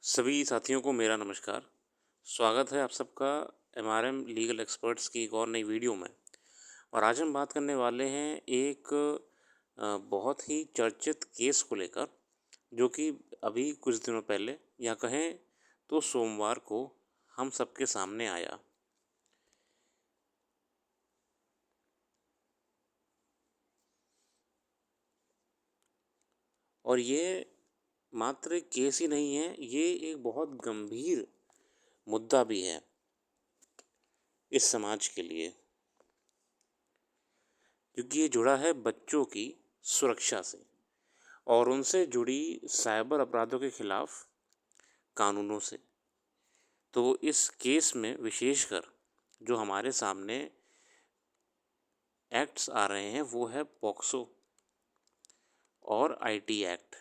सभी साथियों को मेरा नमस्कार। स्वागत है आप सबका एमआरएम लीगल एक्सपर्ट्स की एक और नई वीडियो में। और आज हम बात करने वाले हैं एक बहुत ही चर्चित केस को लेकर, जो कि अभी कुछ दिनों पहले या कहें तो सोमवार को हम सबके सामने आया। और ये मात्र एक केस ही नहीं है, ये एक बहुत गंभीर मुद्दा भी है इस समाज के लिए, क्योंकि ये जुड़ा है बच्चों की सुरक्षा से और उनसे जुड़ी साइबर अपराधों के खिलाफ कानूनों से। तो इस केस में विशेषकर जो हमारे सामने एक्ट्स आ रहे हैं वो है पॉक्सो और IT act,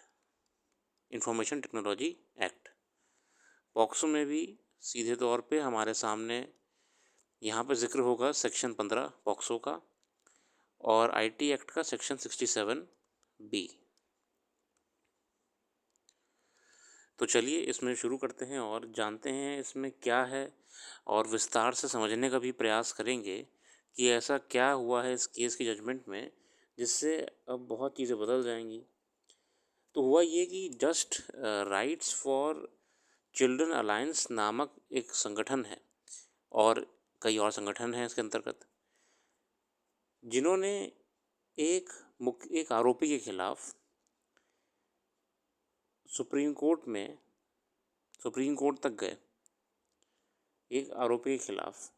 information technology act. POCSO में भी सीधे तौर पे हमारे सामने यहाँ पर जिक्र होगा सेक्शन 15 पॉक्सो का और आईटी एक्ट का सेक्शन 67 बी। तो चलिए इसमें शुरू करते हैं और जानते हैं इसमें क्या है और विस्तार से समझने का भी प्रयास करेंगे कि ऐसा क्या हुआ है इस केस की जजमेंट में जिससे अब बहुत चीज़ें बदल जाएंगी। तो हुआ ये कि just rights for children alliance नामक एक संगठन है और कई और संगठन हैं इसके अंतर्गत, जिन्होंने एक आरोपी के खिलाफ सुप्रीम कोर्ट तक गए। एक आरोपी के खिलाफ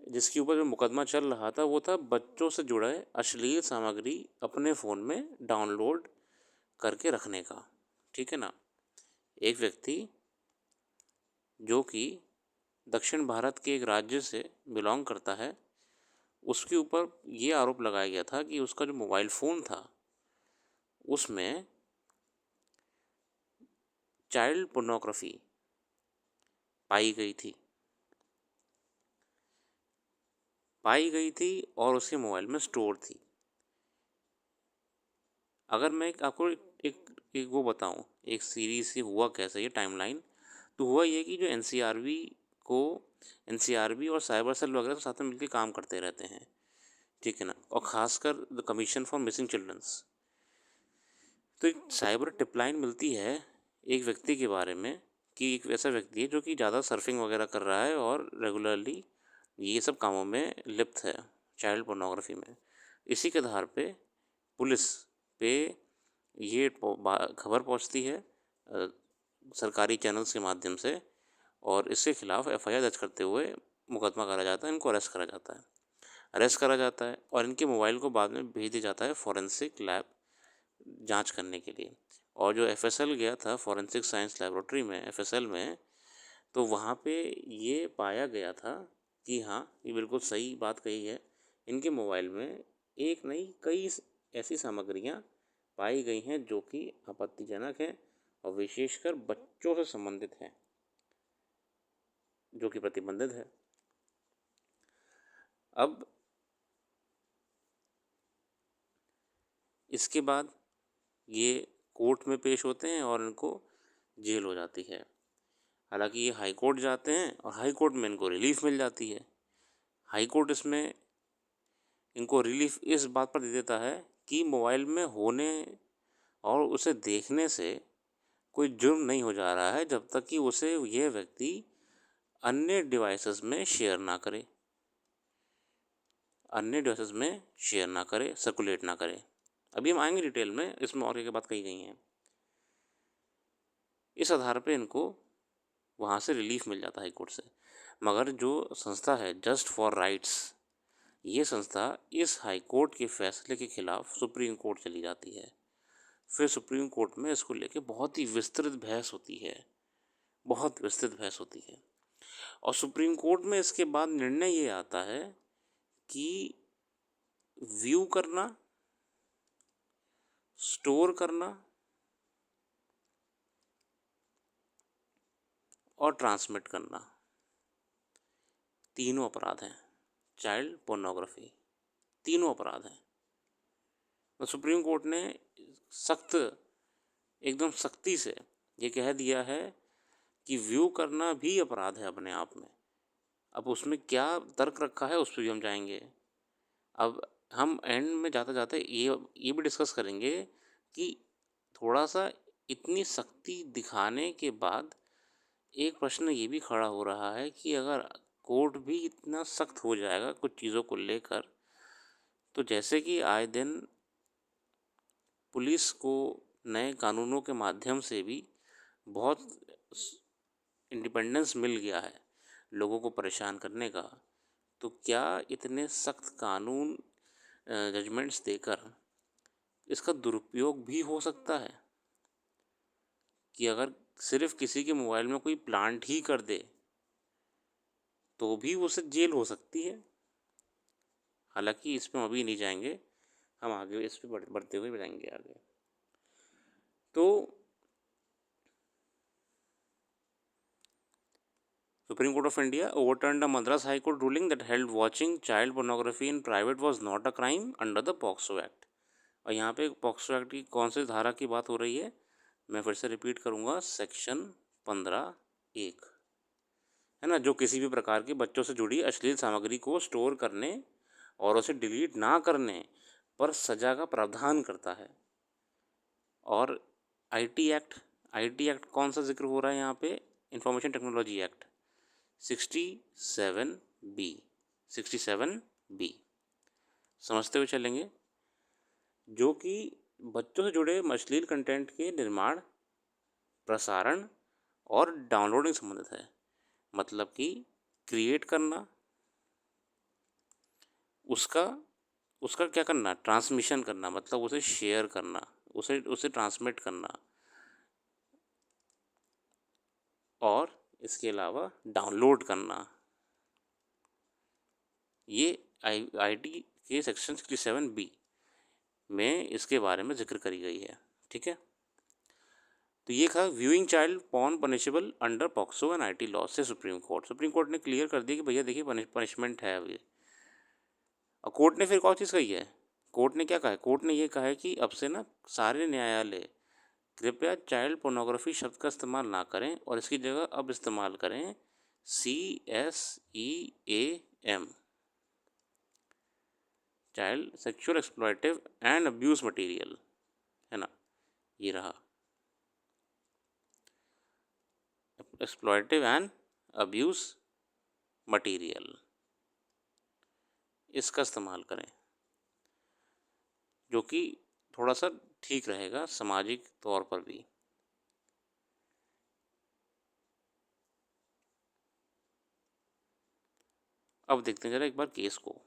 जिसके ऊपर जो मुकदमा चल रहा था वो था बच्चों से जुड़े अश्लील सामग्री अपने फ़ोन में डाउनलोड करके रखने का। ठीक है ना। एक व्यक्ति जो कि दक्षिण भारत के एक राज्य से बिलोंग करता है, उसके ऊपर ये आरोप लगाया गया था कि उसका जो मोबाइल फ़ोन था उसमें चाइल्ड पोर्नोग्राफी पाई गई थी और उसके मोबाइल में स्टोर थी। अगर मैं आपको एक वो बताऊं, एक सीरीज़ से हुआ कैसे ये टाइमलाइन, तो हुआ ये कि जो को एनसीआरबी और साइबर सेल वगैरह साथ में मिलकर काम करते रहते हैं। ठीक है ना। और ख़ासकर the commission for missing childrens. तो एक साइबर टिपलाइन मिलती है एक व्यक्ति के बारे में कि एक वैसा व्यक्ति है जो कि ज़्यादा सर्फिंग वगैरह कर रहा है और रेगुलरली ये सब कामों में लिप्त है, चाइल्ड पोर्नोग्राफी में। इसी के आधार पे पुलिस पे ये खबर पहुंचती है सरकारी चैनल्स के माध्यम से और इसके खिलाफ एफआईआर दर्ज करते हुए मुकदमा करा जाता है, इनको अरेस्ट करा जाता है और इनके मोबाइल को बाद में भेज दिया जाता है फॉरेंसिक लैब जांच करने के लिए। और जो एफएसएल गया था फॉरेंसिक साइंस लेबोरेटरी में, एफएसएल में, तो वहाँ पे ये पाया गया था कि हाँ, ये बिल्कुल सही बात कही है, इनके मोबाइल में एक नहीं कई ऐसी सामग्रियाँ पाई गई हैं जो कि आपत्तिजनक हैं और विशेषकर बच्चों से संबंधित हैं, जो कि प्रतिबंधित है। अब इसके बाद ये कोर्ट में पेश होते हैं और इनको जेल हो जाती है। हालांकि ये हाई कोर्ट जाते हैं और हाई कोर्ट में इनको रिलीफ मिल जाती है। हाई कोर्ट इसमें इनको रिलीफ इस बात पर दे देता है कि मोबाइल में होने और उसे देखने से कोई जुर्म नहीं हो जा रहा है जब तक कि उसे यह व्यक्ति अन्य डिवाइसेस में शेयर ना करे, सर्कुलेट ना करे। अभी हम आएंगे डिटेल में, इसमें और क्या बात कही गई हैं। इस आधार पे इनको वहाँ से रिलीफ मिल जाता है हाई कोर्ट से। मगर जो संस्था है जस्ट फॉर राइट्स, ये संस्था इस हाई कोर्ट के फैसले के खिलाफ सुप्रीम कोर्ट चली जाती है। फिर सुप्रीम कोर्ट में इसको लेके बहुत ही विस्तृत बहस होती है, और सुप्रीम कोर्ट में इसके बाद निर्णय ये आता है कि व्यू करना, स्टोर करना और ट्रांसमिट करना तीनों अपराध हैं। चाइल्ड पोर्नोग्राफी तीनों अपराध हैं। तो सुप्रीम कोर्ट ने एकदम सख्ती से ये कह दिया है कि व्यू करना भी अपराध है अपने आप में। अब उसमें क्या तर्क रखा है उस पे भी हम जाएंगे। अब हम एंड में जाते जाते ये भी डिस्कस करेंगे कि थोड़ा सा इतनी सख्ती दिखाने के बाद एक प्रश्न ये भी खड़ा हो रहा है कि अगर कोर्ट भी इतना सख्त हो जाएगा कुछ चीज़ों को लेकर, तो जैसे कि आए दिन पुलिस को नए कानूनों के माध्यम से भी बहुत इंडिपेंडेंस मिल गया है लोगों को परेशान करने का, तो क्या इतने सख्त कानून जजमेंट्स देकर इसका दुरुपयोग भी हो सकता है कि अगर सिर्फ किसी के मोबाइल में कोई प्लांट ही कर दे तो भी उसे जेल हो सकती है। हालांकि इस पर हम अभी नहीं जाएंगे, हम आगे इस पर बढ़ते हुए जाएंगे आगे। तो Supreme Court of India overturned a Madras High Court ruling that held watching child pornography in private was not a crime under the POCSO Act। और यहाँ पे पॉक्सो एक्ट की कौन सी धारा की बात हो रही है, मैं फिर से रिपीट करूँगा, सेक्शन 15(1) है ना, जो किसी भी प्रकार की बच्चों से जुड़ी अश्लील सामग्री को स्टोर करने और उसे डिलीट ना करने पर सजा का प्रावधान करता है। और आईटी एक्ट कौन सा जिक्र हो रहा है यहाँ पे, इंफॉर्मेशन टेक्नोलॉजी एक्ट 67(b) समझते हुए चलेंगे, जो कि बच्चों से जुड़े अश्लील कंटेंट के निर्माण, प्रसारण और डाउनलोडिंग संबंधित है। मतलब कि क्रिएट करना, उसका उसका क्या करना, ट्रांसमिशन करना, मतलब उसे शेयर करना, उसे ट्रांसमिट करना, और इसके अलावा डाउनलोड करना, ये आईटी के सेक्शन 67(b) में इसके बारे में जिक्र करी गई है। ठीक है, तो ये था viewing child porn punishable under POCSO and IT law से सुप्रीम कोर्ट ने क्लियर कर दिया कि भैया देखिए पनिशमेंट है अभी। और कोर्ट ने फिर कौन चीज़ कही है, कोर्ट ने क्या कहा है, कोर्ट ने ये कहा है कि अब से ना सारे न्यायालय कृपया चाइल्ड पोर्नोग्राफी शब्द का इस्तेमाल ना करें और इसकी जगह अब इस्तेमाल करें CSEAM, child sexual exploitative and abuse material, है ना, ये रहा, एक्सप्लॉयटिव एंड अब्यूज मटेरियल, इसका इस्तेमाल करें, जो कि थोड़ा सा ठीक रहेगा सामाजिक तौर पर भी। अब देखते हैं जरा एक बार केस को।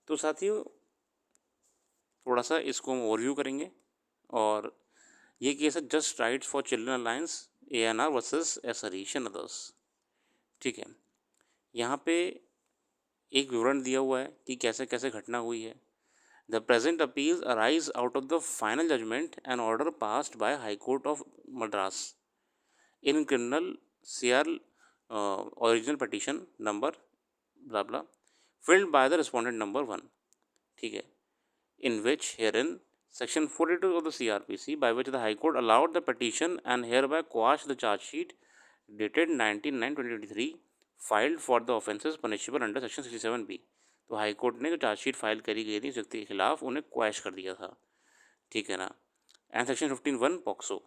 तो साथियों थोड़ा सा इसको हम ओवरव्यू करेंगे, और ये केस है just rights for children alliance ANR versus S Harish and others. ठीक है, यहाँ पे एक विवरण दिया हुआ है कि कैसे कैसे घटना हुई है। The present appeals arise out of the final judgment and order passed by high court of Madras in criminal CR original petition number blah blah filled by the respondent number 1। ठीक है, in which herein section 42 of the CRPC by which the High Court allowed the petition and hereby quashed the charge sheet dated 19/9/2023 filed for the offences punishable under section 67(b)। तो high court ने जो chargesheet file करी गई थी इस व्यक्ति के खिलाफ उन्हें क्वैश कर दिया था। ठीक है ना, एंड सेक्शन 15(1) पॉक्सो।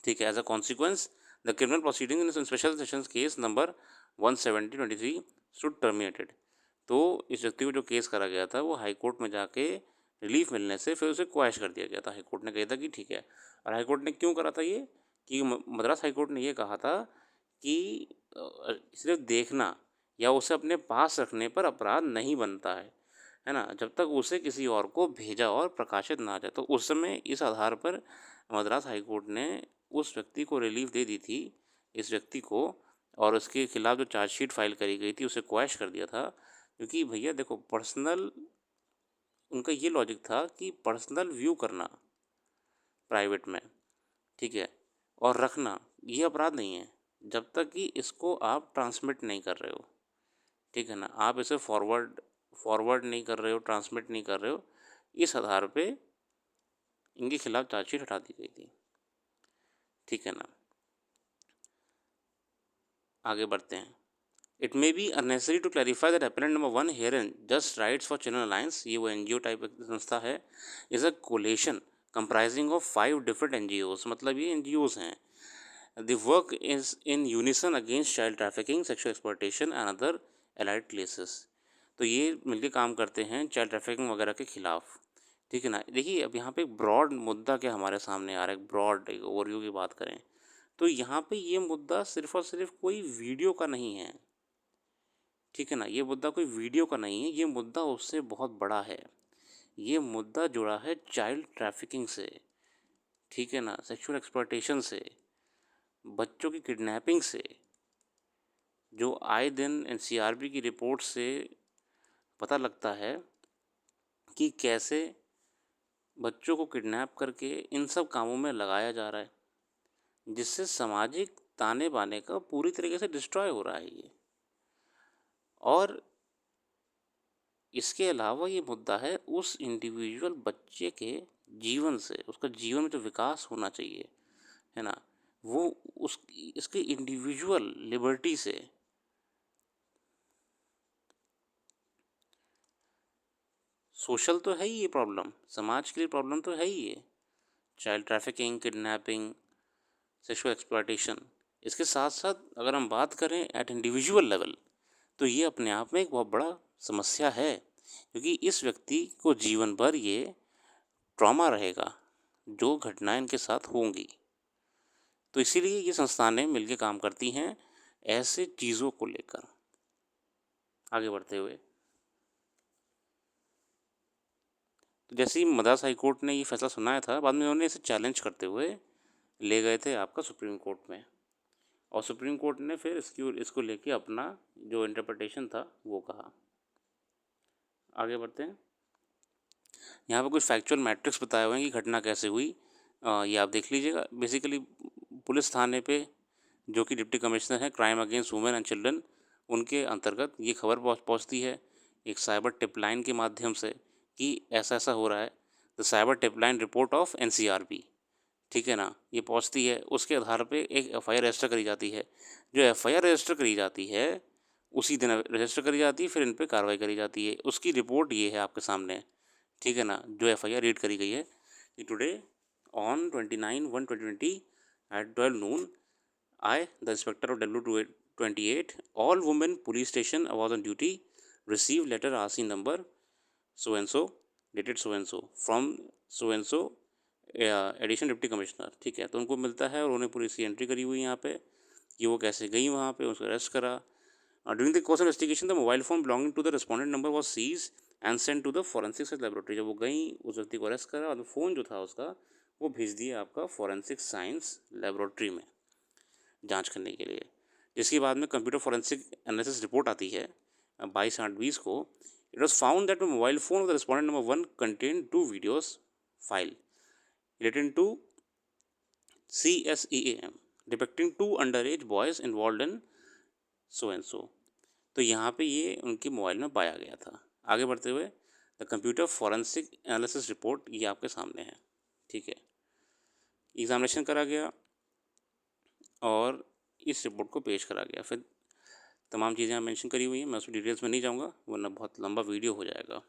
ठीक है, as a consequence the criminal proceeding in special sessions case number 170/23 should terminated. तो इस व्यक्ति को जो केस करा गया था वो हाई कोर्ट में जाके रिलीफ मिलने से फिर उसे क्वैश कर दिया गया था। हाई कोर्ट ने कहा था कि ठीक है, और हाई कोर्ट ने क्यों करा था ये, कि मद्रास हाई कोर्ट ने ये कहा था कि सिर्फ देखना या उसे अपने पास रखने पर अपराध नहीं बनता है ना, जब तक उसे किसी और को भेजा और प्रकाशित ना जाए। तो उस समय इस आधार पर मद्रास हाई कोर्ट ने उस व्यक्ति को रिलीफ दे दी थी, इस व्यक्ति को, और उसके खिलाफ जो चार्जशीट फाइल करी गई थी उसे क्वैश कर दिया था। क्योंकि भैया देखो, पर्सनल, उनका ये लॉजिक था कि पर्सनल व्यू करना प्राइवेट में, ठीक है, और रखना ये अपराध नहीं है जब तक कि इसको आप ट्रांसमिट नहीं कर रहे हो। ठीक है ना, आप इसे फॉरवर्ड नहीं कर रहे हो, ट्रांसमिट नहीं कर रहे हो, इस आधार पे इनके खिलाफ चार्जशीट हटा दी गई थी। ठीक है ना। आगे बढ़ते हैं। It may be unnecessary to clarify that apparent number 1 herein just rights for children alliance, ये वो एनजीओ टाइप संस्था है, is a coalition comprising of 5 different NGOs, मतलब ये एनजीओज हैं। The work is in unison against child trafficking, sexual exploitation and other allied cases। तो ये मिलके काम करते हैं चाइल्ड ट्रैफिकिंग वगैरह के खिलाफ। ठीक है ना। देखिए अब यहाँ पे एक ब्रॉड मुद्दा क्या हमारे सामने आ रहा है, एक ब्रॉड एक ओवरव्यू की बात करें तो यहाँ पे ये मुद्दा सिर्फ और सिर्फ कोई वीडियो का नहीं है। ठीक है ना। ये मुद्दा कोई वीडियो का नहीं है, ये मुद्दा उससे बहुत बड़ा है। ये मुद्दा जुड़ा है चाइल्ड ट्रैफिकिंग से, ठीक है ना, सेक्सुअल एक्सप्लॉयटेशन से, बच्चों की किडनैपिंग से, जो आए दिन एनसीआरबी की रिपोर्ट से पता लगता है कि कैसे बच्चों को किडनैप करके इन सब कामों में लगाया जा रहा है, जिससे सामाजिक ताने बाने का पूरी तरीके से डिस्ट्रॉय हो रहा है ये। और इसके अलावा ये मुद्दा है उस इंडिविजुअल बच्चे के जीवन से, उसका जीवन में जो विकास होना चाहिए, है ना, वो उस इसके इंडिविजुअल लिबर्टी से। सोशल तो है ही ये प्रॉब्लम, समाज के लिए प्रॉब्लम तो है ही ये, child trafficking, kidnapping, sexual exploitation. इसके साथ साथ अगर हम बात करें एट इंडिविजुअल लेवल तो ये अपने आप में एक बहुत बड़ा समस्या है, क्योंकि इस व्यक्ति को जीवन भर ये ट्रॉमा रहेगा जो घटनाएं इनके साथ होंगी। तो इसीलिए ये संस्थानें मिलकर काम करती हैं ऐसे चीज़ों को लेकर। आगे बढ़ते हुए तो जैसे ही मद्रास हाई कोर्ट ने ये फैसला सुनाया था, बाद में उन्होंने इसे चैलेंज करते हुए ले गए थे आपका सुप्रीम कोर्ट में, और सुप्रीम कोर्ट ने फिर इसको लेके अपना जो इंटरप्रिटेशन था वो कहा। आगे बढ़ते हैं। यहाँ पर कुछ फैक्चुअल मैट्रिक्स बताए हुए हैं कि घटना कैसे हुई, ये आप देख लीजिएगा। बेसिकली पुलिस थाने पे जो कि डिप्टी कमिश्नर हैं crime against women and children, उनके अंतर्गत ये खबर पहुँचती है एक साइबर टिपलाइन के माध्यम से कि ऐसा ऐसा हो रहा है, the cyber tipline report of NCRB, ठीक है ना, ये पहुंचती है। उसके आधार पे एक एफआईआर रजिस्टर करी जाती है। जो एफआईआर रजिस्टर करी जाती है उसी दिन रजिस्टर करी जाती है, फिर इन पे कार्रवाई करी जाती है। उसकी रिपोर्ट ये है आपके सामने, ठीक है ना, जो एफआईआर रीड करी गई है कि today on 29/1/2020 at 12 noon I, the inspector of W28, all women police station was on duty, received letter RC number so and so, dated so and so from so and so addition deputy commissioner. ठीक है, तो उनको मिलता है और उन्हें police की entry करी हुई यहाँ पे कि वो कैसे गई वहाँ पे, उसको अरेस्ट करा। During the course of investigation the mobile phone belonging to the respondent number was seize and sent to the forensic science laboratory. जब वो गई उस व्यक्ति को अरेस्ट करा और फ़ोन जो था उसका वो भेज दिया आपका फॉरेंसिक साइंस लेबोरेटरी में जांच करने के लिए, जिसके बाद में कंप्यूटर फॉरेंसिक एनालिसिस रिपोर्ट आती है 22/8/20 को। It was found that mobile phone of the respondent number 1 contain 2 videos file relating to CSEAM depicting 2 underage boys involved in so and so। तो यहाँ पे ये उनके मोबाइल में पाया गया था। आगे बढ़ते हुए the computer forensic analysis report ये आपके सामने है, ठीक है। एग्जामिनेशन करा गया और इस रिपोर्ट को पेश करा गया, फिर तमाम चीज़ें यहाँ मेंशन करी हुई हैं, मैं उसमें डिटेल्स में नहीं जाऊँगा वरना बहुत लंबा वीडियो हो जाएगा।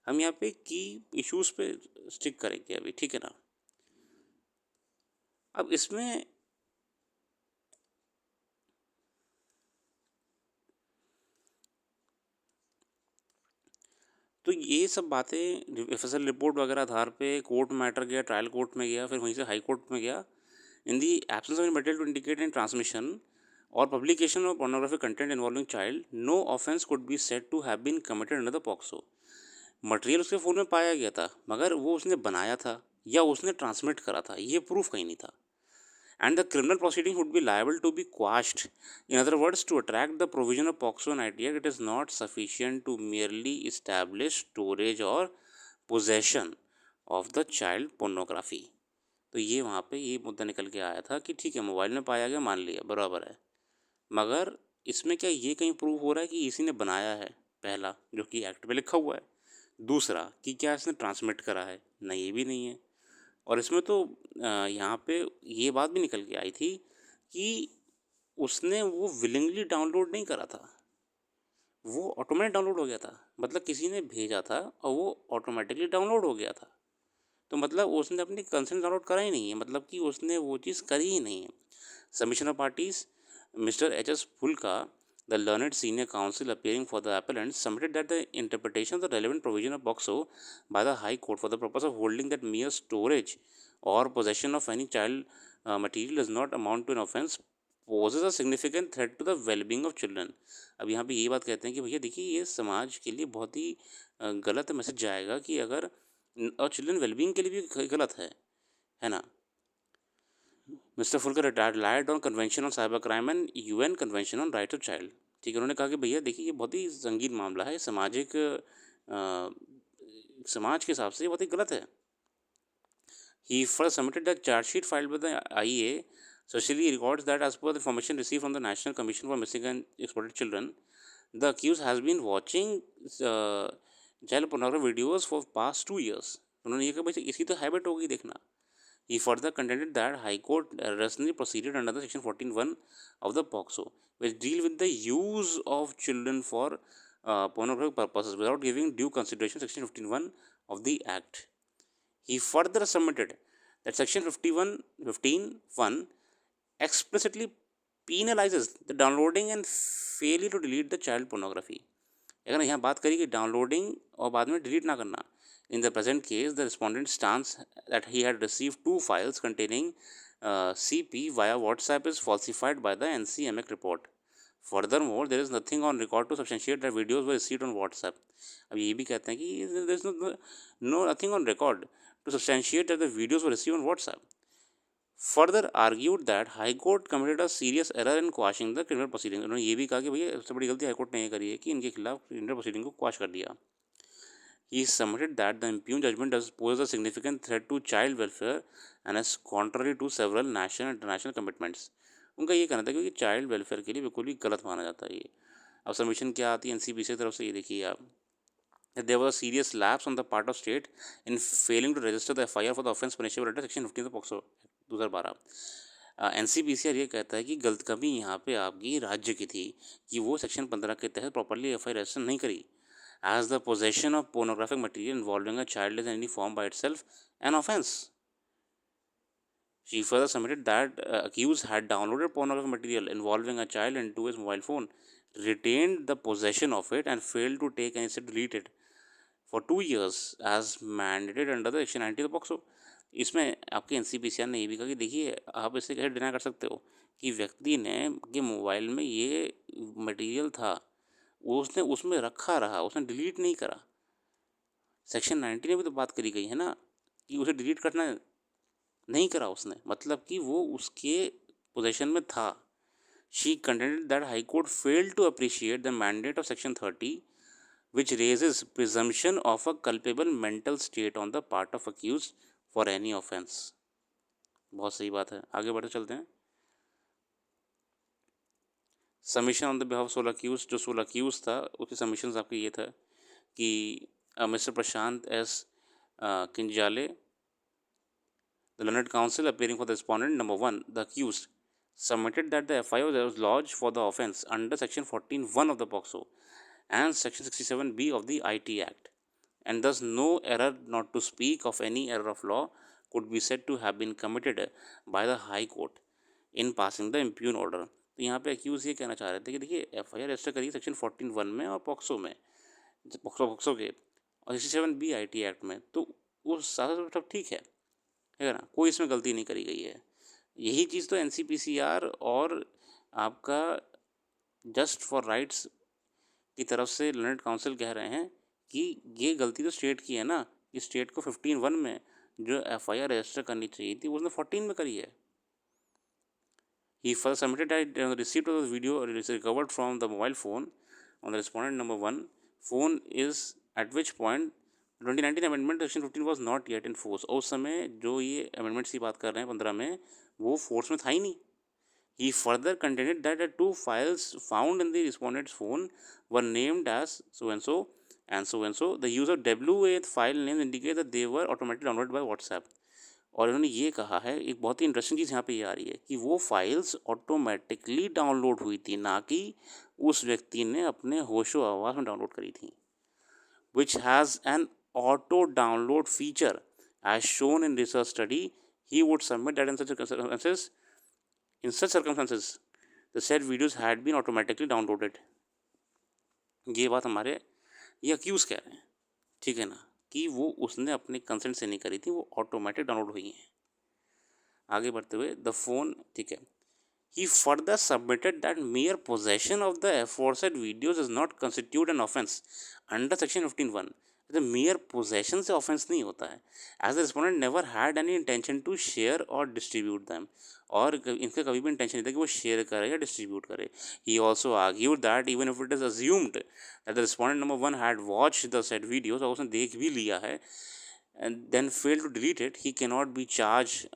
हम यहाँ पे की इश्यूज़ पे स्टिक करेंगे अभी, ठीक है ना। अब इसमें तो ये सब बातें एफएसएल रिपोर्ट वगैरह आधार पे कोर्ट मैटर गया, ट्रायल कोर्ट में गया, फिर वहीं से हाई कोर्ट में गया। In the absence of material to indicate in transmission और publication of pornographic content involving child, no offence could be said to have been committed under the POCSO. Material उसके phone में पाया गया था मगर वो उसने बनाया था या उसने ट्रांसमिट करा था, ये प्रूफ कहीं नहीं था। And the criminal proceeding would be liable to be quashed. In other words, to attract the provision of POCSO and ITAC, it is not sufficient to merely establish storage or possession of the child pornography। तो ये वहाँ पे ये मुद्दा निकल के आया था कि ठीक है मोबाइल में पाया गया, मान लिया बराबर है, मगर इसमें क्या ये कहीं प्रूव हो रहा है कि इसी ने बनाया है, पहला जो कि एक्ट में लिखा हुआ है, दूसरा कि क्या इसने ट्रांसमिट करा है, नहीं ये भी नहीं है। और इसमें तो यहाँ पे ये बात भी निकल के आई थी कि उसने वो विलिंगली डाउनलोड नहीं करा था, वो ऑटोमेटिक डाउनलोड हो गया था। मतलब किसी ने भेजा था और वो ऑटोमेटिकली डाउनलोड हो गया था। तो मतलब उसने अपनी कंसेंट डाउनलोड करा ही नहीं है, मतलब कि उसने वो चीज़ करी ही नहीं है। Submission of parties, Mr. H.S. Pulka, the learned senior counsel appearing for the appellant, submitted that the interpretation of the relevant provision of POCSO by the High Court for the purpose of holding that mere storage or possession of any child material does not amount to an offence poses a significant threat to the well-being of children. अब यहाँ पे ये बात कहते हैं कि भैया देखिए ये समाज के लिए बहुत ही गलत मैसेज जाएगा कि अगर, और चिल्ड्रन वेलबींग के लिए भी गलत है ना। Mr Phulkar relied on convention on cyber crime and UN convention on right of child. ठीक है, उन्होंने कहा कि भैया देखिए ये बहुत ही संगीन मामला है, सामाजिक समाज के हिसाब से ये बहुत ही गलत है। He first submitted the charge sheet filed with the IEA. Socially records that as per the information received from the National Commission for Missing and Exploited Children, the accused has been watching child pornography videos for past 2 years. उन्होंने ये कहा भाई इसकी तो habit होगी देखना। He further contended that High Court erroneously proceeded under the Section 14(1) of the POCSO, which deal with the use of children for pornographic purposes without giving due consideration to Section 15(1) of the Act. He further submitted that Section 15(1) explicitly penalizes the downloading and failure to delete the child pornography. अगर यहाँ बात करी कि downloading और बाद में delete ना करना, in the present case the respondent stance that he had received 2 files containing CP via WhatsApp is falsified by the NCMEC report. Furthermore, there is nothing on record to substantiate that videos were received on WhatsApp. अब ये भी कहते हैं कि there is no nothing on record to substantiate that the videos were received on WhatsApp. Further argued that High Court committed a serious error in quashing the criminal proceedings. उन्होंने ये भी कहा कि भैया सबसे बड़ी गलती हाई कोर्ट ने ये करी है कि इनके खिलाफ क्रिमिनल प्रोसीडिंग को क्वाश कर दिया। He submitted that the impugned judgment does pose a significant threat to child welfare and is contrary to several national and international commitments. उनका ये कहना था कि चाइल्ड वेलफेयर के लिए बिल्कुल भी गलत माना जाता है ये। अब सबमिशन क्या आती है एनसीपीसी की तरफ से, ये देखिए आप, there was a serious lapse on the part of state in failing to register the FIR for the offence punishable under section 15 of the POCSO 2012। NCPCR ये कहता है कि गलत कमी यहाँ पे आपकी राज्य की थी कि वो सेक्शन 15 के तहत प्रॉपरली एफआईआर रजिस्टर नहीं करी, as the possession of pornographic material involving a child is in any form by itself an offence. She further submitted that accused had downloaded pornographic material involving a child into his mobile phone, retained the possession of it and failed to take any step to delete it for 2 years as mandated under the section 90 of the POCSO. इसमें आपके NCPCR ने ये भी कहा कि देखिए आप इसे कैसे डिनाई कर सकते हो कि व्यक्ति ने के मोबाइल में ये मटेरियल था, उसने उसमें रखा रहा, उसने डिलीट नहीं करा। सेक्शन 90 में भी तो बात करी गई है ना कि उसे डिलीट करना नहीं करा उसने, मतलब कि वो उसके पोजेशन में था। She contended that high court failed to appreciate the mandate of section 30 which raises presumption of a culpable mental state on the part of accused for any offense. बहुत सही बात है, आगे बढ़ते चलते हैं। Submission on the behalf of 16 accuse, जो 16 accused था उसके सबमिशन आपके ये था कि Mr Prashant S Kinjale, the learned counsel appearing for the respondent, number 1, the accused, submitted that the FIR was lodged for the offence under section 14(1) of the POCSO and section 67B of the IT Act, and thus no error, not to speak of any error of law, could be said to have been committed by the High Court in passing the impugned order. तो यहाँ पे accused ये कहना चाह रहे थे कि देखिए एफआईआर रजिस्टर करिए सेक्शन 14(1) में और पॉक्सो में, पॉक्सो के और 67B IT एक्ट में, तो वो सारा सब ठीक है ना, कोई इसमें गलती नहीं करी गई है। यही चीज़ तो एनसीपीसीआर और आपका जस्ट फॉर राइट्स की तरफ से लर्नड काउंसिल कह रहे हैं कि ये गलती तो स्टेट की है ना, कि स्टेट को 15(1) में जो एफआईआर रजिस्टर करनी चाहिए थी उसने 14 में करी है। He first submitted that receipt of the video is recovered from the mobile phone on the respondent number 1 phone is at which point 2019 amendment section 15 was not yet in force। और उस समय जो ये अमेंडमेंट्स की बात कर रहे हैं 15 में, वो फोर्स में था ही नहीं। He further contended that the 2 files found in the respondent's phone were named as so and so and so and so. The use of WA file names indicate that they were automatically downloaded by WhatsApp. और इन्होंने ये कहा है, एक बहुत ही interesting चीज़ यहाँ पे ये आ रही है कि वो फाइल्स ऑटोमेटिकली डाउनलोड हुई थी, ना कि उस व्यक्ति ने अपने होशो हवास में डाउनलोड करी थी। which has an auto download feature. As shown in research study, he would submit that in such circumstances, the said videos had been automatically downloaded. ये बात हमारे ये अक्यूज़ कह रहे हैं, ठीक है ना, कि वो उसने अपने कंसेंट से नहीं करी थी, वो ऑटोमेटिक डाउनलोड हुई हैं। आगे बढ़ते हुए द फोन, ठीक है, he further submitted that mere possession of the aforesaid videos does not constitute an offense under section 15(1). The mere possession से offense नहीं होता है, as the respondent never had any intention to share or distribute them, और इनका कभी भी intention नहीं था कि वो शेयर करे या डिस्ट्रीब्यूट करे। He also argued that even if it is assumed that the respondent number 1 had watched the said videos, और उसने देख भी लिया है, and then failed to delete it, he cannot be charged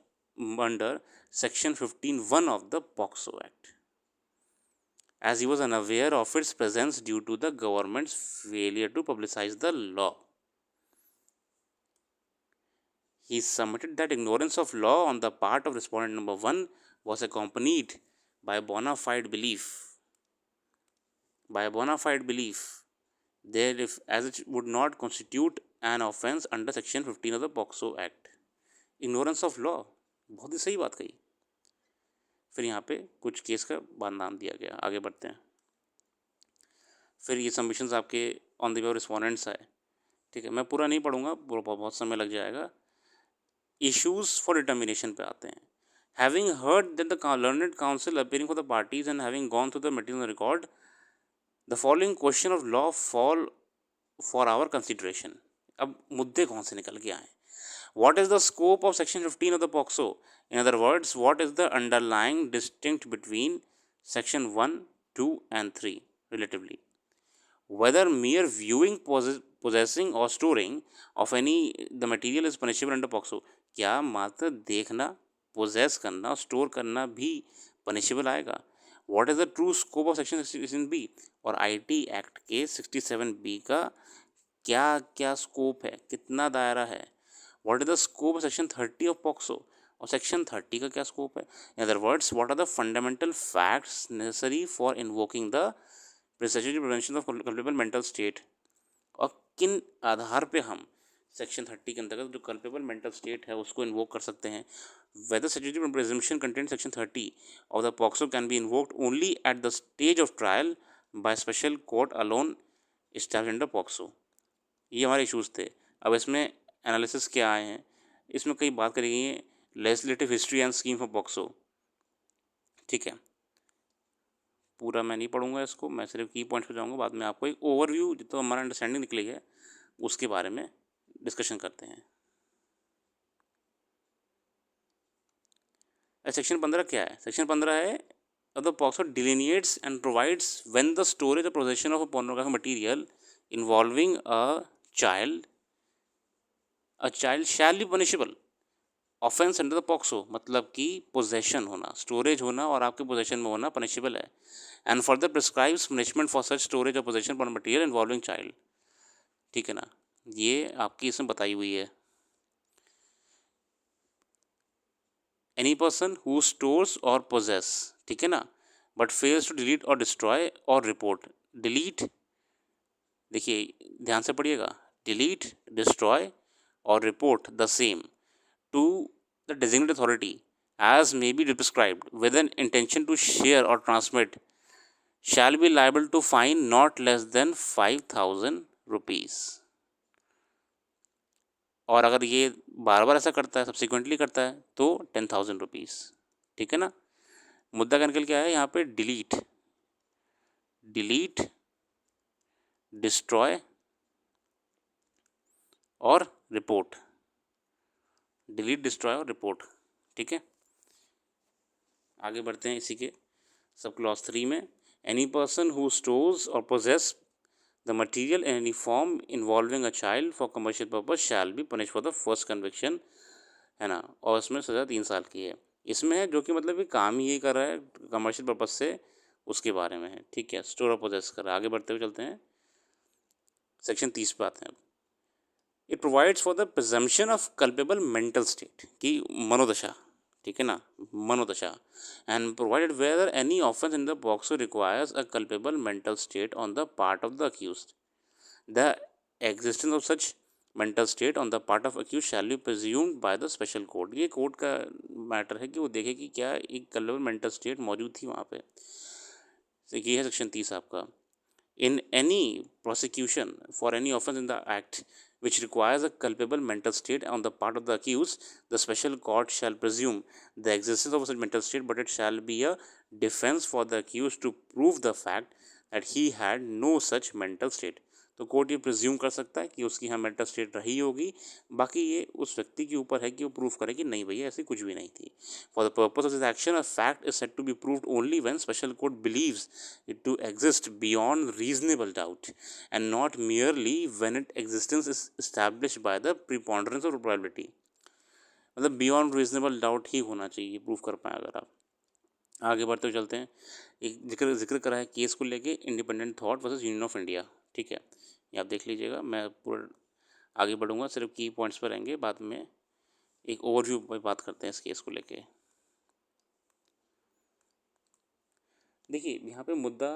under section 15(1) of the POCSO Act, as he was unaware of its presence due to the government's failure to publicize the law. He submitted that ignorance of law on the part of respondent number 1 was accompanied by a bona fide belief there, if as it would not constitute an offense under section 15 of the POCSO Act. Ignorance of law, बहुत ही सही बात कही। फिर यहाँ पे कुछ case का बाद नाम दिया गया। आगे बढ़ते हैं। फिर ये सबमिशंस आपके on the way of respondents आए, ठीक है, मैं पूरा नहीं पढ़ूंगा, बहुत समय लग जाएगा। इश्यूज फॉर डिटर्मिनेशन पे आते हैं। Having heard that the learned counsel appearing for the parties and having gone through the material record, the following question of law fall for our consideration. अब मुद्दे कौन से निकल के आए? What is the scope of section 15 of the POCSO? In other words, what is the underlying distinct between section 1, 2 and 3 relatively? Whether mere viewing, possessing or storing of any the material is punishable under POCSO? क्या मात्र देखना, possess करना, store करना भी punishable आएगा? What is the true scope of section 16B? और IT Act के 67B का क्या क्या स्कोप है, कितना दायरा है? What is the scope of section 30 of POCSO? और सेक्शन 30 का क्या स्कोप है? In other words, what are the fundamental facts necessary for invoking the statutory prevention of culpable mental state? और किन आधार पे हम सेक्शन 30 के अंतर्गत जो कल्पेबल मेंटल स्टेट है उसको इन्वोक कर सकते हैं? Whether statutory presumption contained section 30 of the POCSO can be invoked only at the stage of trial by special court alone established under POCSO. ये हमारे इश्यूज़ थे। अब इसमें एनालिसिस क्या आए हैं, इसमें कई बात करी गई है legislative history and scheme for POCSO, ठीक है, पूरा मैं नहीं पढ़ूंगा इसको, मैं सिर्फ की पॉइंट्स पे जाऊंगा। बाद में आपको एक ओवरव्यू जो तो हमारा अंडरस्टैंडिंग निकली है उसके बारे में डिस्कशन करते हैं। सेक्शन 15 क्या है? सेक्शन 15 है the POCSO delineates and provides when the storage और possession of a pornographic material involving a child shall be punishable offence under the POCSO, मतलब कि पोजेशन होना, स्टोरेज होना और आपके पोजेशन में होना पनिशेबल है। And further prescribes punishment for such storage और possession for material involving child, ठीक है ना, ये आपकी इसमें बताई हुई है। एनी पर्सन हु स्टोर्स और पोजेस, ठीक है ना, बट फेल्स टू डिलीट और डिस्ट्रॉय और रिपोर्ट। डिलीट, देखिए ध्यान से पढ़िएगा, डिलीट, डिस्ट्रॉय और report the same to the designated authority as may be prescribed with an intention to share or transmit shall be liable to fine not less than 5,000 rupees। और अगर ये बार बार ऐसा करता है, सब्सिक्वेंटली करता है, तो 10,000 रुपीज़, ठीक है ना। मुद्दा का निकल के आया यहाँ पे डिलीट, डिस्ट्रॉय और रिपोर्ट, डिलीट, डिस्ट्रॉय और रिपोर्ट, ठीक है। आगे बढ़ते हैं इसी के सब क्लॉज 3 में। एनी पर्सन हु स्टोर्स और possess the material in any form involving a child for commercial purpose shall be punish for the first conviction, है ना, और इसमें सज़ा 3 साल की है। इसमें है जो कि मतलब कि काम ही यही कर रहा है कमर्शियल पर्पज से, उसके बारे में है, ठीक है, स्टोर और पोजेस कर रहा है। आगे बढ़ते हुए चलते हैं सेक्शन 30 पे आते हैं। It provides for the presumption of culpable mental state की मनोदशा, ठीक है ना, मनोदशा, and provided whether any offence in the POCSO requires a culpable mental state on the part of the accused, the existence of such mental state on the part of accuse shall be presumed by the special court. ये court का matter है कि वो देखे कि क्या एक culpable mental state मौजूद थी वहाँ पे। ये है सेक्शन 30 आपका। In any prosecution for any offence in the act which requires a culpable mental state on the part of the accused, the special court shall presume the existence of such mental state, but it shall be a defense for the accused to prove the fact that he had no such mental state। तो court ये presume कर सकता है कि उसकी यहाँ mental state रही होगी, बाकी ये उस व्यक्ति के ऊपर है कि वो प्रूव करे कि नहीं भैया ऐसी कुछ भी नहीं थी। For the purpose of this action a fact is said to be proved only when special court believes it to exist beyond reasonable doubt and not merely when it existence is established by the preponderance of probability. मतलब beyond reasonable doubt ही होना चाहिए prove कर पाए। अगर आप आगे बढ़ते हुए चलते हैं, एक जिक्र करा है केस को लेके independent thought versus union of India, ठीक है, ये आप देख लीजिएगा। मैं पूरा आगे बढ़ूंगा, सिर्फ की पॉइंट्स पर रहेंगे, बाद में एक ओवरव्यू पर बात करते हैं इस केस को लेके। देखिए यहाँ पे मुद्दा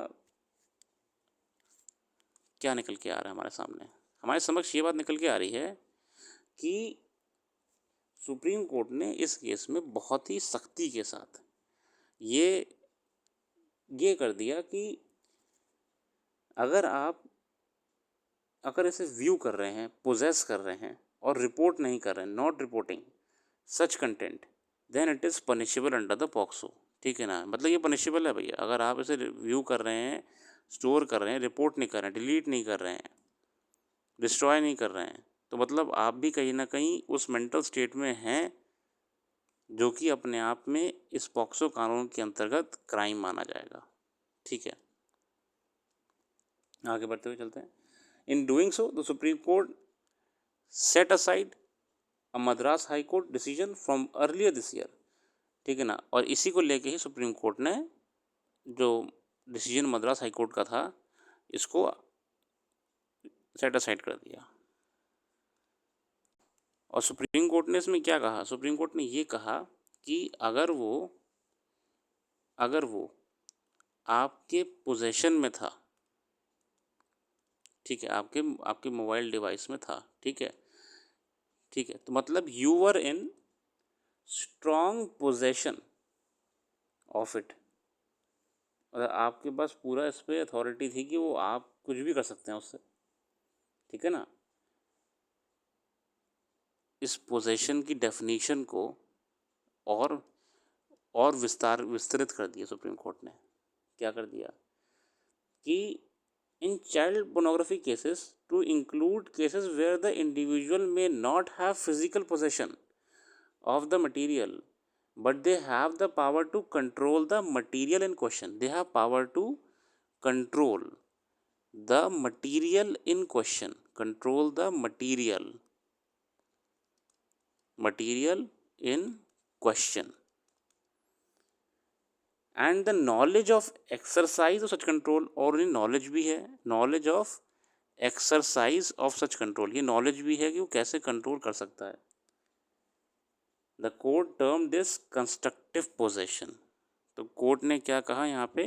क्या निकल के आ रहा है हमारे सामने, हमारे समक्ष ये बात निकल के आ रही है कि सुप्रीम कोर्ट ने इस केस में बहुत ही सख्ती के साथ ये कर दिया कि अगर इसे व्यू कर रहे हैं, पोजेस कर रहे हैं और रिपोर्ट नहीं कर रहे हैं, not reporting such content, then it is punishable under the POCSO, ठीक है ना। मतलब ये पनिशेबल है भैया। अगर आप इसे व्यू कर रहे हैं, स्टोर कर रहे हैं, रिपोर्ट नहीं कर रहे हैं, डिलीट नहीं कर रहे हैं, डिस्ट्रॉय नहीं कर रहे हैं, तो मतलब आप भी कहीं ना कहीं उस मेंटल स्टेट में हैं जो कि अपने आप में इस पॉक्सो कानून के अंतर्गत क्राइम माना जाएगा, ठीक है। आगे बढ़ते हुए चलते हैं। In doing so the supreme court set aside a Madras high court decision from earlier this year, ठीक है ना। और इसी को लेके ही सुप्रीम कोर्ट ने जो डिसीजन मद्रास हाई कोर्ट का था इसको सेट असाइड कर दिया। और सुप्रीम कोर्ट ने इसमें क्या कहा, सुप्रीम कोर्ट ने ये कहा कि अगर वो आपके पोजेशन में था, ठीक है, आपके मोबाइल डिवाइस में था, ठीक है, तो मतलब you were in strong possession of it, मतलब आपके पास पूरा इस पर अथॉरिटी थी कि वो आप कुछ भी कर सकते हैं उससे, ठीक है ना। इस पोजेशन की डेफिनीशन को और विस्तृत कर दिया सुप्रीम कोर्ट ने। क्या कर दिया कि in child pornography cases to include cases where the individual may not have physical possession of the material but they have the power to control the material in question, they have power to control the material in question, control the material in question, and the knowledge of exercise of such control, और उन्हें knowledge भी है, knowledge of exercise of such control, ये knowledge भी है कि वो कैसे कंट्रोल कर सकता है। The court term this constructive possession, तो कोर्ट ने क्या कहा यहाँ पे,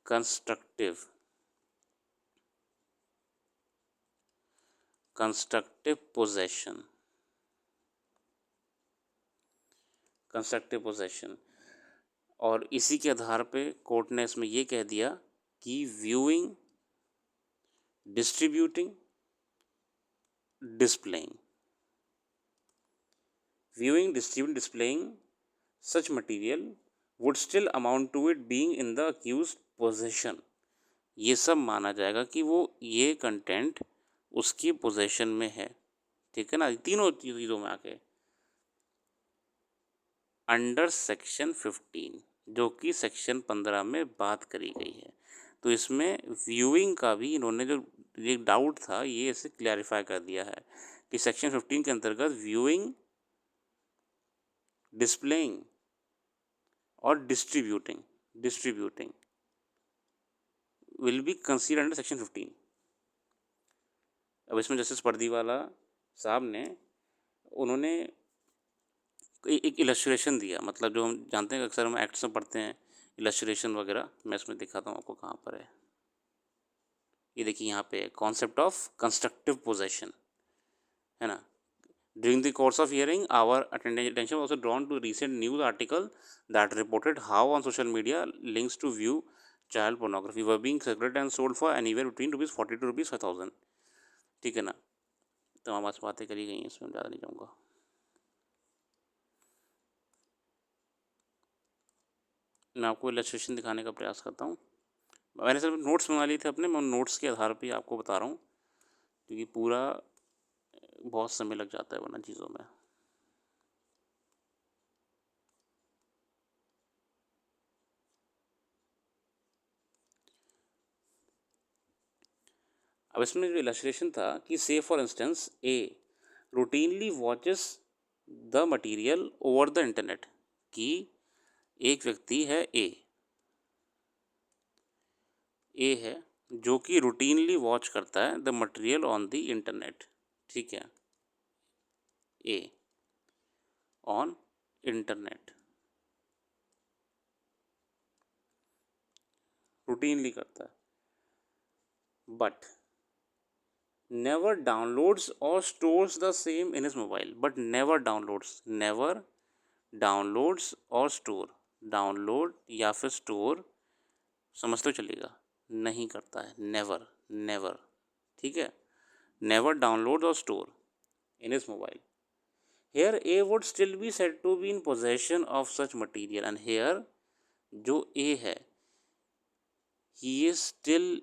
कंस्ट्रक्टिव पोजेशन, और इसी के आधार पे कोर्ट ने इसमें ये कह दिया कि viewing, distributing, displaying, viewing, distributing, displaying such material would still amount to it being in the accused possession, ये सब माना जाएगा कि वो ये कंटेंट उसकी पोजेशन में है, ठीक है ना। तीनों चीज़ों में आके अंडर सेक्शन 15 जो कि सेक्शन 15 में बात करी गई है। तो इसमें व्यूइंग का भी इन्होंने जो एक डाउट था ये इसे क्लैरिफाई कर दिया है कि सेक्शन 15 के अंतर्गत व्यूइंग, डिस्प्लेइंग और distributing will be consider under section 15। अब इसमें जस्टिस पर्दीवाला साहब ने उन्होंने एक इलस्ट्रेशन दिया, मतलब जो हम जानते हैं अक्सर हम एक्ट्स में पढ़ते हैं इलस्ट्रेशन वगैरह। मैं इसमें दिखाता हूँ आपको, कहाँ पर है ये, देखिए यहाँ पे कॉन्सेप्ट ऑफ कंस्ट्रक्टिव पोजेशन, है ना। During the course of hearing, our attention was also drawn to recent news article that reported how on social media links to view child pornography were being circulated and sold for anywhere between rupees 40 to rupees 5,000। ठीक है ना, तमाम बातें करी गई हैं, इसमें ज़्यादा नहीं जाऊँगा। मैं आपको इलस्ट्रेशन दिखाने का प्रयास करता हूँ। मैंने सिर्फ नोट्स बना लिए थे अपने, मैं नोट्स के आधार पर आपको बता रहा हूँ, क्योंकि पूरा बहुत समय लग जाता है वरना चीज़ों में। अब इसमें जो इलस्ट्रेशन था कि से for instance A routinely watches the material over the internet, कि एक व्यक्ति है ए है जो कि रूटीनली वॉच करता है the material on the internet. ठीक है, ए ऑन इंटरनेट रूटीनली करता है, but never downloads or stores the same in his mobile, but never downloads और store, डाउनलोड या फिर स्टोर, समझ तो चलेगा, नहीं करता है, नेवर। ठीक है, नेवर डाउनलोड और store in his mobile. Here A would still be said to be in possession of such material, and here जो ए है he is still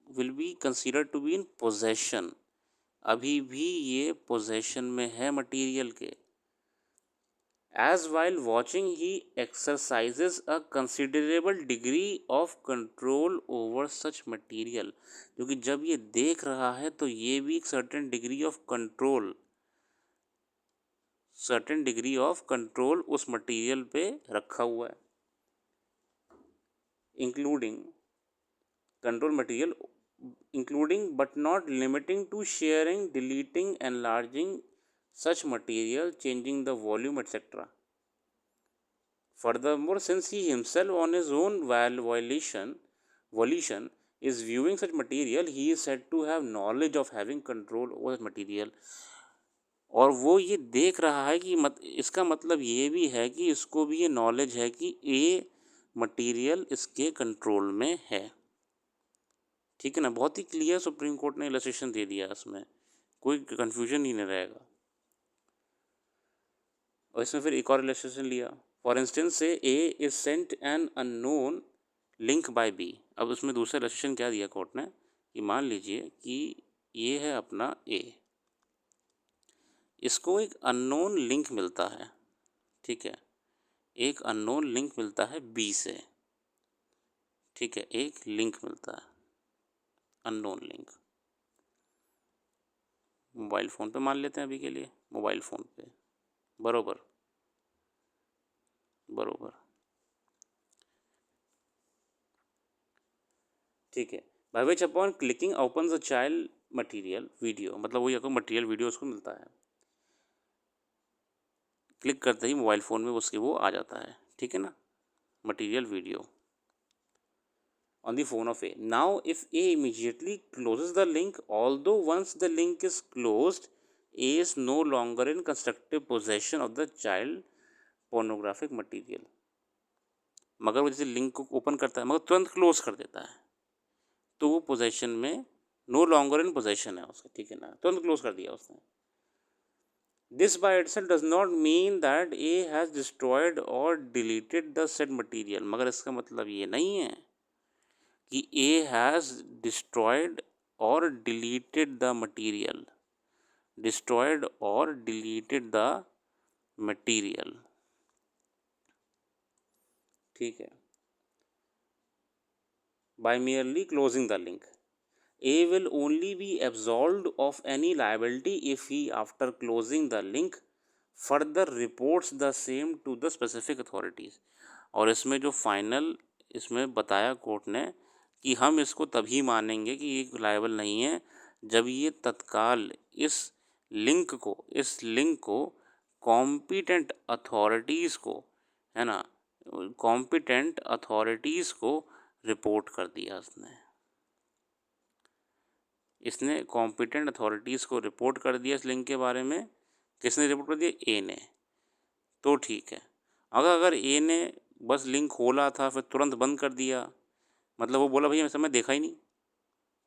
will be considered to be in possession, अभी भी ये possession में है material के। As while watching he exercises a considerable degree of control over such material, क्योंकि जब ये देख रहा है तो ये भी एक सर्टेन डिग्री ऑफ कंट्रोल उस मटेरियल पे रखा हुआ है, including control material, including but not limiting to sharing, deleting, enlarging such material, changing the volume, etc. Furthermore, since he himself on his own volition is viewing such material, he is said to have knowledge of having control over that material। और वो ये देख रहा है कि इसका मतलब ये भी है कि इसको भी ये नॉलेज है कि ये मटेरियल इसके कंट्रोल में है। ठीक है ना, बहुत ही क्लियर सुप्रीम कोर्ट ने इलस्ट्रेशन दे दिया, इसमें कोई कन्फ्यूजन ही नहीं रहेगा। और इसमें फिर एक और इलस्ट्रेशन लिया, for instance say A is sent an unknown link by B. अब उसमें दूसरा इलस्ट्रेशन क्या दिया कोर्ट ने, कि मान लीजिए कि ये है अपना ए, इसको एक अननोन लिंक मिलता है, ठीक है, एक अननोन लिंक मिलता है बी से, ठीक है, एक लिंक मिलता है अननोन लिंक, मोबाइल फ़ोन पे मान लेते हैं अभी के लिए, मोबाइल फ़ोन पे, बरोबर, ठीक है। By which upon clicking open the child material video, मतलब वही आपको मटेरियल वीडियो उसको मिलता है, क्लिक करते ही मोबाइल फ़ोन में उसके वो आ जाता है, ठीक है ना, material video on the phone of A. Now, if A immediately closes the link, although once the link is closed, A is no longer in constructive possession of the child pornographic material। मगर वो जैसे link को open करता है मगर तुरंत close कर देता है, तो वो पोजेशन में, नो लॉन्गर इन पोजेशन है उसका, ठीक है ना, तुरंत क्लोज कर दिया उसने। This by itself does not mean that A has destroyed और डिलीटेड द सेड मटीरियल, मगर इसका मतलब ये नहीं है कि ए हैज़ डिस्ट्रॉयड और डिलीटेड द मटीरियल, डिस्ट्रॉयड और डिलीटेड द मटीरियल, ठीक है, by merely closing the link। A will only be absolved of any liability if he, after closing the link, further reports the same to the specific authorities। और इसमें जो final इसमें बताया court ने कि हम इसको तभी मानेंगे कि ये लायबल नहीं है जब ये तत्काल इस इस लिंक को कॉम्पिटेंट अथॉरिटीज़ को, है ना, कॉम्पिटेंट अथॉरिटीज़ को रिपोर्ट कर दिया इसने कॉम्पिटेंट अथॉरिटीज़ को रिपोर्ट कर दिया इस लिंक के बारे में। किसने रिपोर्ट कर दिया? ए ने। तो ठीक है, अगर ए ने बस लिंक खोला था फिर तुरंत बंद कर दिया, मतलब वो बोला भैया मैं देखा ही नहीं,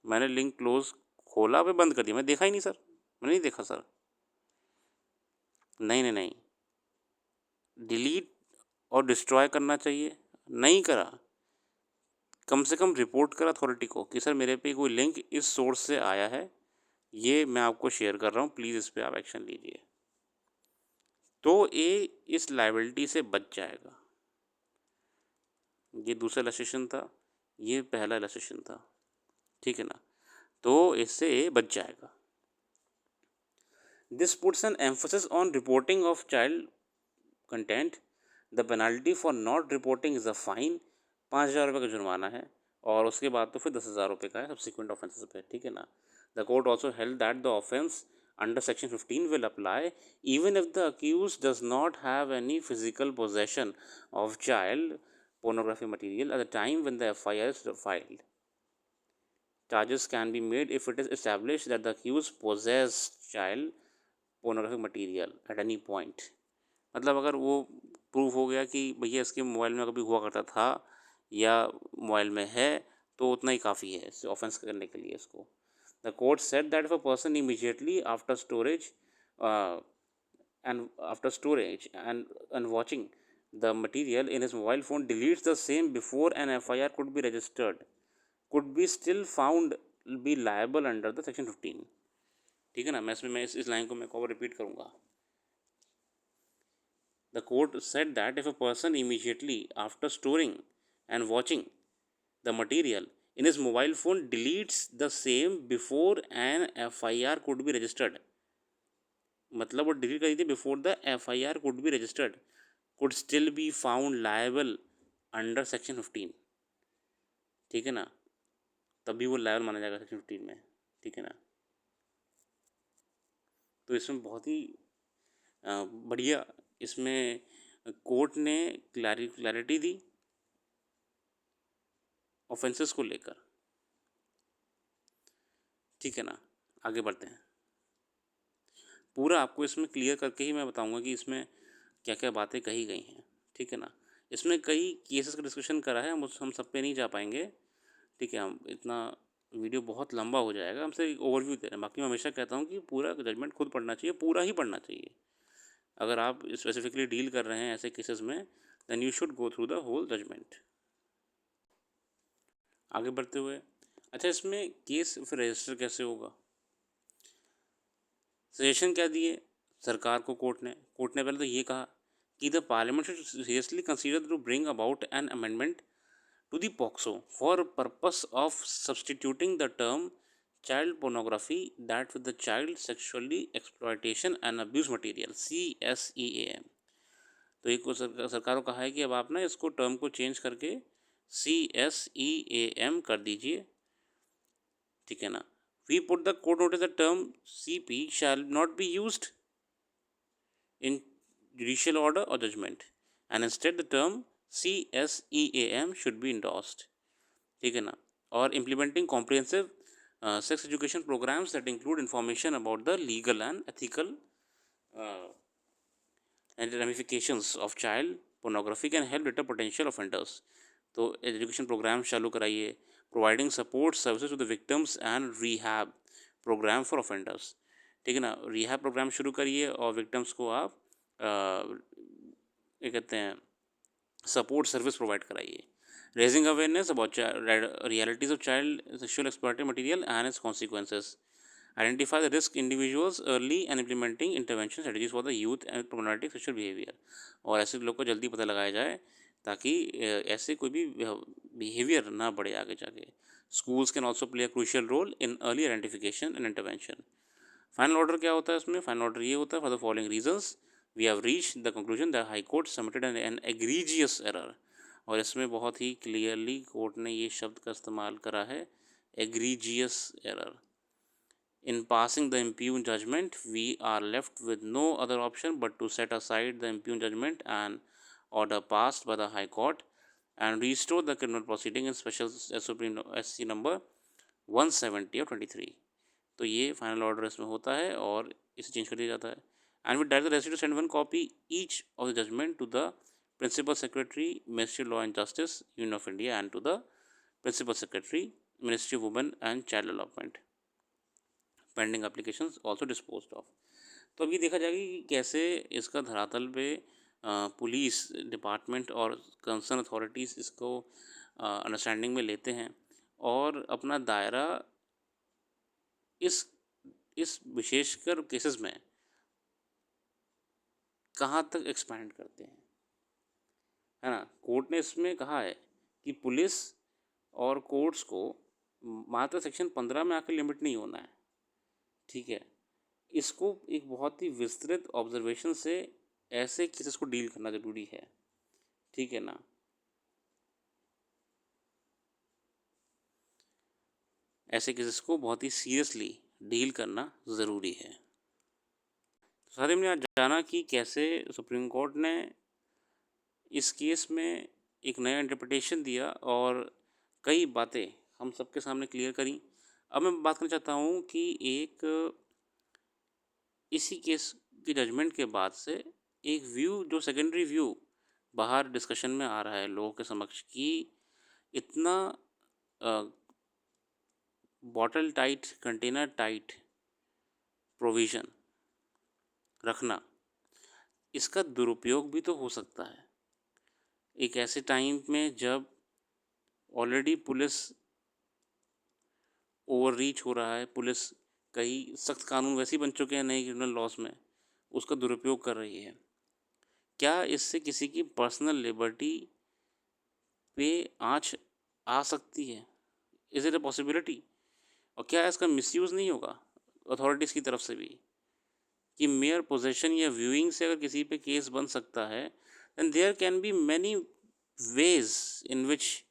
मैंने लिंक क्लोज खोला फिर बंद कर दिया, मैं देखा ही नहीं सर, मैंने नहीं देखा सर। नहीं नहीं नहीं, डिलीट और डिस्ट्रॉय करना चाहिए, नहीं करा, कम से कम रिपोर्ट करा अथॉरिटी को कि सर मेरे पे कोई लिंक इस सोर्स से आया है, ये मैं आपको शेयर कर रहा हूँ, प्लीज़ इस पर आप एक्शन लीजिए। तो ये इस लाइबिलिटी से बच जाएगा। ये दूसरा इलस्ट्रेशन था, ये पहला इलस्ट्रेशन था, ठीक है ना, तो इससे ये बच जाएगा। This puts an emphasis on reporting of child content. The penalty for not reporting is a fine, 5,000 रुपये का जुर्माना है, और उसके बाद तो फिर 10,000 रुपये का है सब्सिक्वेंट ऑफेंसेस पे, ठीक है ना। The court also held that the offence under section 15 will apply even if the accused does not have any physical possession of child pornography material at the time when the FIR is filed. Charges can be made if it is established that the accused possessed child pornographic material at any point. मतलब अगर वो proof हो गया कि भैया इसके mobile में कभी हुआ करता था या मोबाइल में है, तो उतना ही काफ़ी है इसे ऑफेंस करने के लिए इसको। The court said that if a person immediately after storage and watching the material in his mobile phone deletes the same before an FIR could be registered, could be still found be liable under the section 15. ठीक है ना, मैं इस line को मैं को repeat करूँगा। The court said that if a person immediately after storing and watching the material in his mobile phone deletes the same before an FIR could be registered, मतलब वो डिलीट कर दी थी before the FIR could be registered, could still be found liable under section 15, ठीक है ना, तभी वो liable माना जाएगा सेक्शन 15 में, ठीक है ना। तो इसमें बहुत ही बढ़िया इसमें कोर्ट ने क्लैरिटी दी ऑफेंसेस को लेकर, ठीक है ना। आगे बढ़ते हैं, पूरा आपको इसमें क्लियर करके ही मैं बताऊंगा कि इसमें क्या क्या बातें कही गई हैं, ठीक है ना। इसमें कई केसेस का डिस्कशन करा है, हम सब पे नहीं जा पाएंगे, ठीक है, हम इतना वीडियो बहुत लंबा हो जाएगा, हमसे एक ओवरव्यू दे रहे हैं। बाकी मैं हमेशा कहता हूँ कि पूरा जजमेंट खुद पढ़ना चाहिए, पूरा ही पढ़ना चाहिए। अगर आप स्पेसिफिकली डील कर रहे हैं ऐसे केसेस में, then you should go through the whole judgment. आगे बढ़ते हुए, अच्छा इसमें केस फिर रजिस्टर कैसे होगा? सजेशन क्या दिए सरकार को कोर्ट ने पहले तो ये कहा कि the parliament should seriously consider to bring about an amendment to the POCSO for purpose of substituting the term child pornography that with the child sexually exploitation and abuse material CSEAM। तो एक सरकार को कहा है कि अब आप ना इसको टर्म को चेंज करके CSEAM कर दीजिए, ठीक है ना। We put the court notice the term CP shall not be used in judicial order or judgment and instead the term CSEAM should be endorsed, ठीक है ना। और implementing comprehensive sex education programs that include information about the legal and ethical and ramifications of child pornography can help deter potential offenders। तो education programme चालू कराइए, providing support services to the victims and rehab programme for offenders, ठीक है ना। Rehab programme शुरू करिए और victims को आप क्या कहते हैं सपोर्ट सर्विस प्रोवाइड कराइए। Raising awareness about realities of child sexual exploited material and it's consequences, identify the risk individuals early and implementing intervention strategies for the youth and problematic sexual behaviour. और ऐसे लोग को जल्दी पता लगाया जाए ताकि ऐसे कोई भी बिहेवियर ना बढ़े आगे जाके। Schools can also play a crucial role in early identification and intervention. Final order क्या होता है इसमें? फाइनल ऑर्डर ये होता है, for the following reasons we have reached the conclusion that high court submitted an egregious error. और इसमें बहुत ही क्लियरली कोर्ट ने ये शब्द का इस्तेमाल करा है, egregious error. In passing the impugned judgment, we are left with no other option but to set aside the impugned judgment and order passed by the High Court and restore the criminal proceeding in special Supreme SC number 170 और 23. तो ये final order इसमें होता है और इसे change कर दिया जाता है. And we direct the resident to send one copy each of the judgment to the principal secretary ministry law and justice union of India and to the principal secretary ministry women and child development. Pending applications also disposed of. तो अभी देखा जाएगा कि कैसे इसका धरातल पे police department और कंसर्न अथॉरिटीज़ इसको अंडरस्टैंडिंग में लेते हैं और अपना दायरा इस विशेषकर केसेस में कहाँ तक एक्सपैंड करते हैं, है ना. कोर्ट ने इसमें कहा है कि पुलिस और कोर्ट्स को मात्र सेक्शन 15 में आकर लिमिट नहीं होना है. ठीक है, इसको एक बहुत ही विस्तृत ऑब्जर्वेशन से ऐसे केसेस को डील करना ज़रूरी है. ठीक है ना. ऐसे केसेस को बहुत ही सीरियसली डील करना ज़रूरी है. सारे हमने आज जाना कि कैसे सुप्रीम कोर्ट ने इस केस में एक नया इंटरप्रिटेशन दिया और कई बातें हम सबके सामने क्लियर करी. अब मैं बात करना चाहता हूँ कि एक इसी केस की जजमेंट के बाद से एक व्यू जो सेकेंडरी व्यू बाहर डिस्कशन में आ रहा है लोगों के समक्ष कि इतना bottle tight container tight provision रखना, इसका दुरुपयोग भी तो हो सकता है एक ऐसे टाइम में जब ऑलरेडी पुलिस ओवर रीच हो रहा है. पुलिस कई सख्त कानून वैसे ही बन चुके हैं नए क्रिमिनल लॉज में, उसका दुरुपयोग कर रही है. क्या इससे किसी की पर्सनल लिबर्टी पे आँच आ सकती है? Is it a possibility? और क्या इसका मिसयूज़ नहीं होगा अथॉरिटीज़ की तरफ से भी कि मेयर पोजेशन या व्यूइंग से अगर किसी पे केस बन सकता है then there can be many ways in which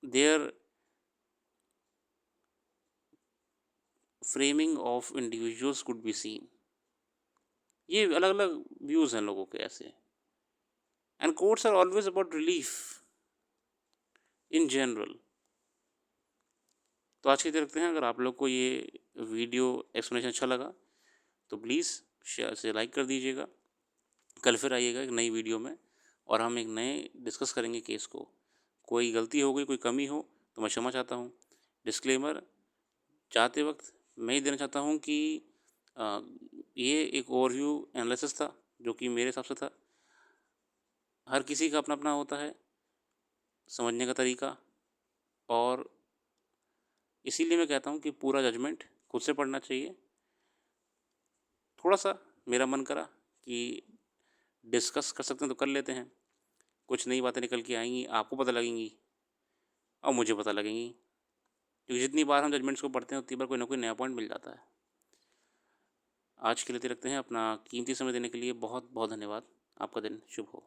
their framing of individuals could be seen. ये अलग अलग व्यूज़ हैं लोगों के ऐसे. And courts are always about relief in general. तो आज की तरह रखते हैं. अगर आप लोग को ये वीडियो एक्सप्लेनेशन अच्छा लगा तो प्लीज़ शेयर से लाइक कर दीजिएगा. कल फिर आइएगा एक नई वीडियो में और हम एक नए डिस्कस करेंगे केस को. कोई गलती हो गई, कोई कमी हो तो मैं क्षमा चाहता हूँ. डिस्क्लेमर चाहते वक्त मैं ही देना चाहता हूँ कि ये एक ओवरव्यू एनालिसिस था जो कि मेरे हिसाब से था. हर किसी का अपना अपना होता है समझने का तरीका और इसीलिए मैं कहता हूँ कि पूरा जजमेंट खुद से पढ़ना चाहिए. थोड़ा सा मेरा मन करा कि डिस्कस कर सकते हैं तो कर लेते हैं. कुछ नई बातें निकल के आएंगी, आपको पता लगेंगी और मुझे पता लगेंगी, क्योंकि जितनी बार हम जजमेंट्स को पढ़ते हैं उतनी बार कोई ना कोई नया पॉइंट मिल जाता है. आज के लिए रखते हैं. अपना कीमती समय देने के लिए बहुत बहुत धन्यवाद. आपका दिन शुभ हो.